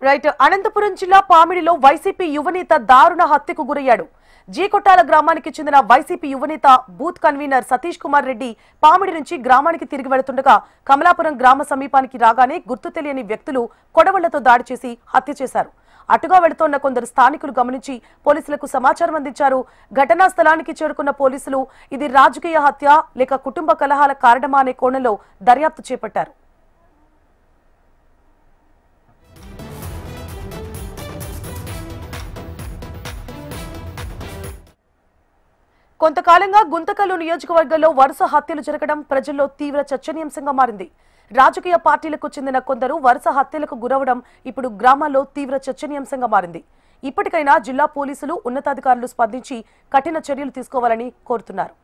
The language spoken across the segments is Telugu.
రైట్. అనంతపురం జిల్లా పామిడిలో వైసీపీ యువనేత దారుణ హత్యకు గురయ్యాడు. జీకొట్టాల గ్రామానికి చెందిన వైసీపీ యువనేత బూత్ కన్వీనర్ సతీష్ కుమార్ రెడ్డి పామిడి నుంచి గ్రామానికి తిరిగి వెళుతుండగా కమలాపురం గ్రామ సమీపానికి రాగానే గుర్తు తెలియని వ్యక్తులు కొడవళ్లతో దాడి చేసి హత్య చేశారు. అటుగా వెళుతోన్న కొందరు స్థానికులు గమనించి పోలీసులకు సమాచారం అందించారు. ఘటనా స్థలానికి చేరుకున్న పోలీసులు ఇది రాజకీయ హత్య లేక కుటుంబ కలహాల కారణమా అనే కోణంలో దర్యాప్తు చేపట్టారు. కొంతకాలంగా గుంతకల్లు నియోజకవర్గంలో వరుస హత్యలు జరగడం ప్రజల్లో తీవ్ర చర్చనీయాంశంగా మారింది. రాజకీయ పార్టీలకు చెందిన కొందరు వరుస హత్యలకు గురవడం ఇప్పుడు గ్రామాల్లో తీవ్ర చర్చనీయాంశంగా మారింది. ఇప్పటికైనా జిల్లా పోలీసులు ఉన్నతాధికారులు స్పందించి కఠిన చర్యలు తీసుకోవాలని కోరుతున్నారు.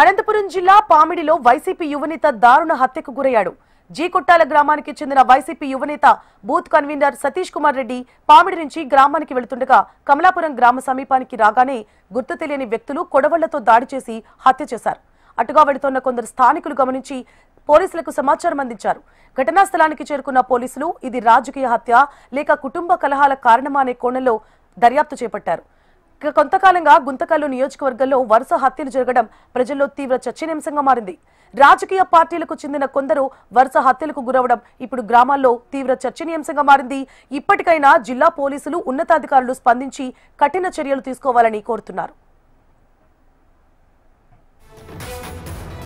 అనంతపురం జిల్లా పామిడిలో వైసీపీ యువనేత దారుణ హత్యకు గురయ్యాడు. జీకొట్టాల గ్రామానికి చెందిన వైసీపీ యువనేత బూత్ కన్వీనర్ సతీష్ కుమార్ రెడ్డి పామిడి నుంచి గ్రామానికి వెళుతుండగా కమలాపురం గ్రామ సమీపానికి రాగానే గుర్తు తెలియని వ్యక్తులు కొడవళ్లతో దాడి చేసి హత్య చేశారు. అటుగా వెళుతోన్న కొందరు స్థానికులు గమనించి పోలీసులకు సమాచారం అందించారు. ఘటనా స్థలానికి చేరుకున్న పోలీసులు ఇది రాజకీయ హత్య లేక కుటుంబ కలహాల కారణమా అనే కోణంలో దర్యాప్తు చేపట్టారు. కొంతకాలంగా గుంతకల్లు నియోజకవర్గంలో వరుస హత్యలు జరగడం ప్రజల్లో తీవ్ర చర్చనీయాంశంగా మారింది. రాజకీయ పార్టీలకు చెందిన కొందరు వరుస హత్యలకు గురవడం ఇప్పుడు గ్రామాల్లో తీవ్ర చర్చనీయాంశంగా మారింది. ఇప్పటికైనా జిల్లా పోలీసులు ఉన్నతాధికారులు స్పందించి కఠిన చర్యలు తీసుకోవాలని కోరుతున్నారు.